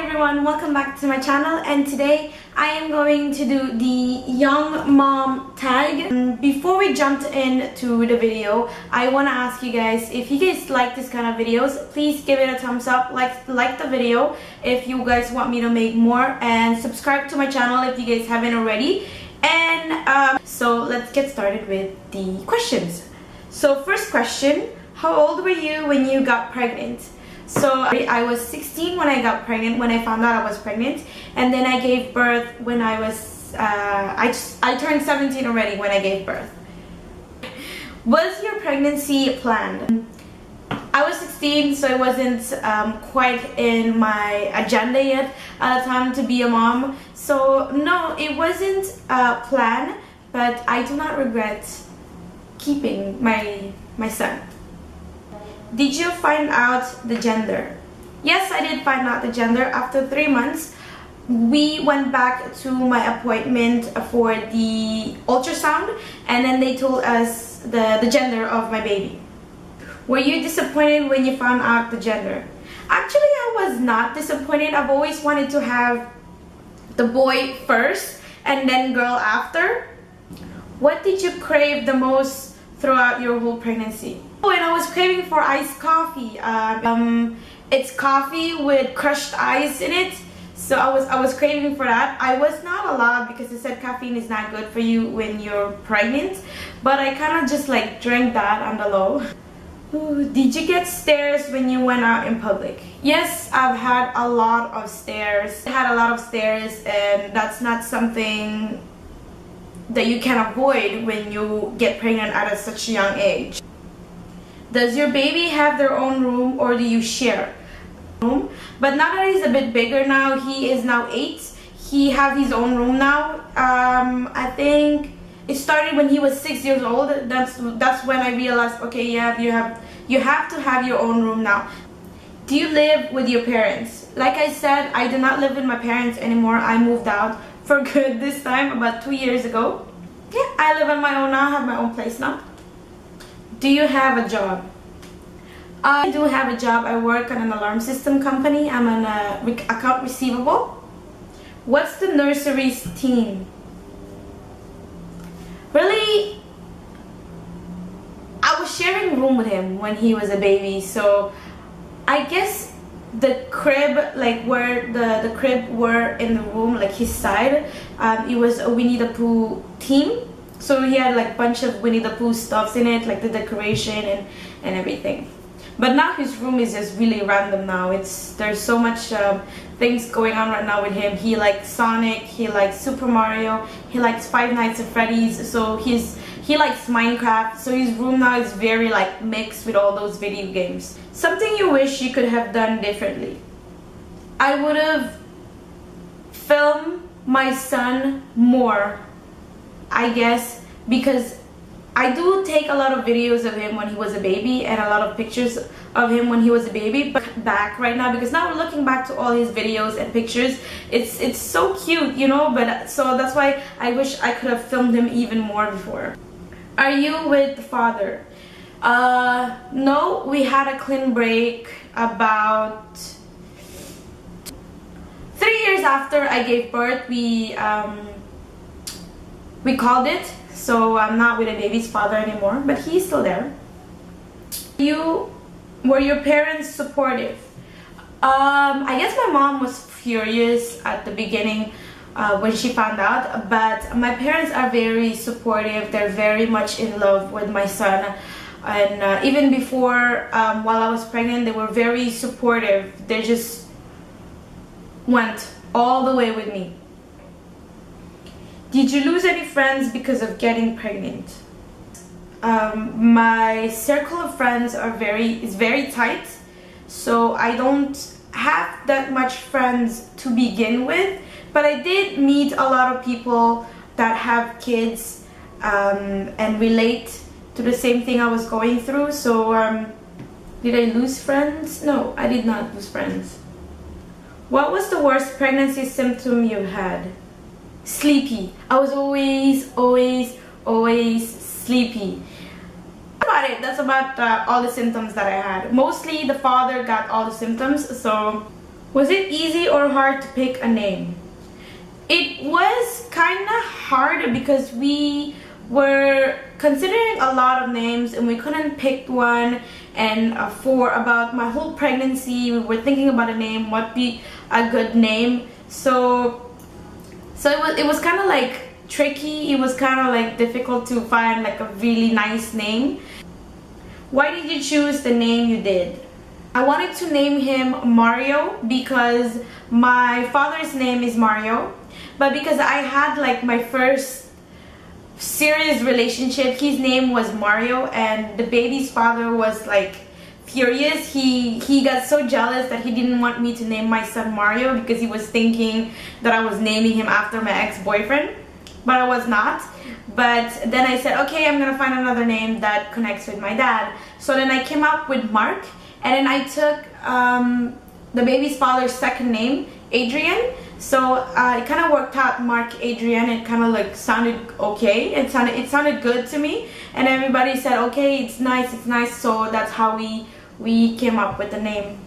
everyone, welcome back to my channel, and today I am going to do the young mom tag. Before we jump into the video, I want to ask you guys, if you guys like this kind of videos, please give it a thumbs up, like the video if you guys want me to make more, and subscribe to my channel if you guys haven't already. And so let's get started with the questions. So first question, how old were you when you got pregnant? So I was 16 when I got pregnant, when I found out I was pregnant, and then I gave birth when I was, I turned 17 already when I gave birth. Was your pregnancy planned? I was 16, so it wasn't quite in my agenda yet at the time to be a mom. So no, it wasn't planned, but I do not regret keeping my son. Did you find out the gender? Yes, I did find out the gender. After 3 months, we went back to my appointment for the ultrasound, and then they told us the gender of my baby. Were you disappointed when you found out the gender? Actually, I was not disappointed. I've always wanted to have the boy first and then girl after. What did you crave the most throughout your whole pregnancy? Oh, and I was craving for iced coffee. It's coffee with crushed ice in it. So I was craving for that. I was not allowed because they said caffeine is not good for you when you're pregnant. But I kind of just like drank that on the low. Ooh, did you get stares when you went out in public? Yes, I've had a lot of stares. I had a lot of stares, and that's not something that you can avoid when you get pregnant at such a young age. Does your baby have their own room, or do you share room? But now that he's a bit bigger now, he is now 8, he have his own room now. I think it started when he was 6 years old. That's when I realized, okay, yeah, you have to have your own room now. Do you live with your parents? Like I said, I do not live with my parents anymore. I moved out for good this time, about 2 years ago. Yeah, I live on my own now. I have my own place now. Do you have a job? I do have a job. I work on an alarm system company. I'm an account receivable. What's the nursery's theme? Really, I was sharing a room with him when he was a baby, so I guess the crib, like where the crib were in the room, like his side, it was a Winnie the Pooh theme. So he had like a bunch of Winnie the Pooh stuffs in it, like the decoration and everything. But now his room is just really random now. There's so much things going on right now with him. He likes Sonic, he likes Super Mario, he likes Five Nights at Freddy's, so he likes Minecraft. So his room now is very like mixed with all those video games. Something you wish you could have done differently? I would have filmed my son more, I guess, because I do take a lot of videos of him when he was a baby and a lot of pictures of him when he was a baby. But back right now, because now we're looking back to all his videos and pictures, it's so cute, you know. But so that's why I wish I could have filmed him even more before. Are you with the father? No, we had a clean break about 3 years after I gave birth. We called it. So I'm not with a baby's father anymore, but he's still there. Were your parents supportive? I guess my mom was furious at the beginning when she found out, but my parents are very supportive. They're very much in love with my son, and even before, while I was pregnant, they were very supportive. They just went all the way with me. Did you lose any friends because of getting pregnant? My circle of friends is very tight, so I don't have that much friends to begin with, but I did meet a lot of people that have kids and relate to the same thing I was going through. So did I lose friends? No, I did not lose friends. What was the worst pregnancy symptom you had? Sleepy. I was always sleepy. That's about all the symptoms that I had. Mostly the father got all the symptoms, so Was it easy or hard to pick a name? It was kind of hard because we were considering a lot of names and we couldn't pick one. And for about my whole pregnancy, we were thinking about a name, what be a good name. So it was kind of like tricky. It was kind of like difficult to find like a really nice name. Why did you choose the name you did? I wanted to name him Mario because my father's name is Mario, but because I had like my first serious relationship, his name was Mario, and the baby's father was like furious. He got so jealous that he didn't want me to name my son Mario because he was thinking that I was naming him after my ex-boyfriend, but I was not. But then I said, okay, I'm gonna find another name that connects with my dad. So then I came up with Mark, and then I took the baby's father's second name, Adrian. So it kind of worked out, Mark Adrian. It kind of like sounded okay. It sounded good to me, and everybody said, okay, it's nice, it's nice. So that's how we came up with the name.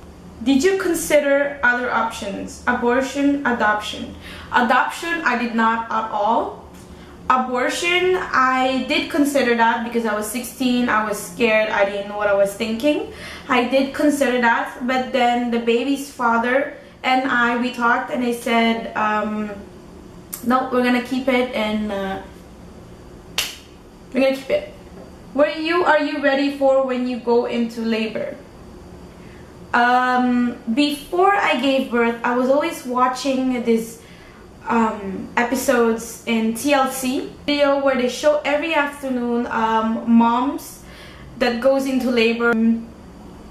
Did you consider other options? Abortion, adoption. Adoption, I did not at all. Abortion, I did consider that because I was 16, I was scared, I didn't know what I was thinking. I did consider that, but then the baby's father and we talked, and they said, no, we're gonna keep it, and we're gonna keep it. Are you ready for when you go into labor? Before I gave birth, I was always watching this episodes in TLC video where they show every afternoon moms that goes into labor,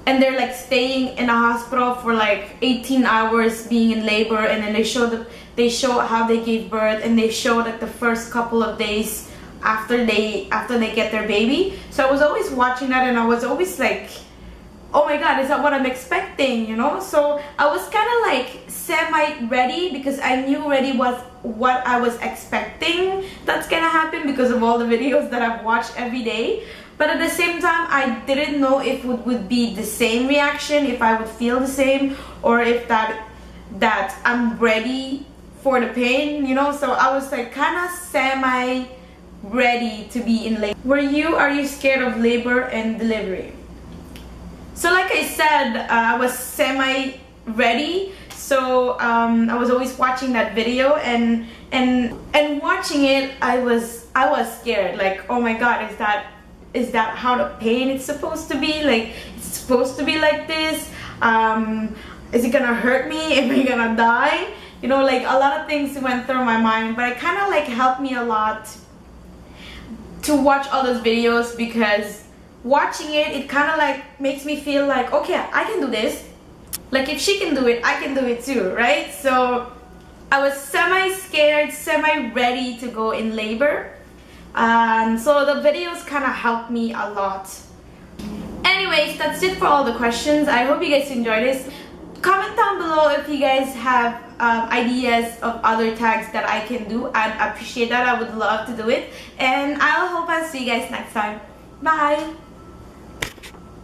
and they're like staying in a hospital for like 18 hours being in labor, and then they show how they gave birth, and they show like the first couple of days after they get their baby. So I was always watching that, and I was always like, oh my god, is that what I'm expecting, you know? So I was kind of like semi-ready because I knew already what I was expecting that's gonna happen because of all the videos that I've watched every day. But at the same time, I didn't know if it would be the same reaction, if I would feel the same, or if that I'm ready for the pain, you know? So I was like kind of semi-ready to be in labor. Are you scared of labor and delivery? So like I said, I was semi-ready, so I was always watching that video, and watching it, I was scared. Like, oh my god, is that how the pain is supposed to be? Like, it's supposed to be like this? Is it gonna hurt me? Am I gonna die? You know, like a lot of things went through my mind, but it kind of like helped me a lot to watch all those videos, because watching it kind of like makes me feel like, okay, I can do this. Like, if she can do it, I can do it too, right? So I was semi-scared, semi-ready to go in labor. So the videos kind of helped me a lot. Anyways, that's it for all the questions. I hope you guys enjoyed this. Comment down below if you guys have ideas of other tags that I can do. I'd appreciate that. I would love to do it. And I hope I'll see you guys next time. Bye!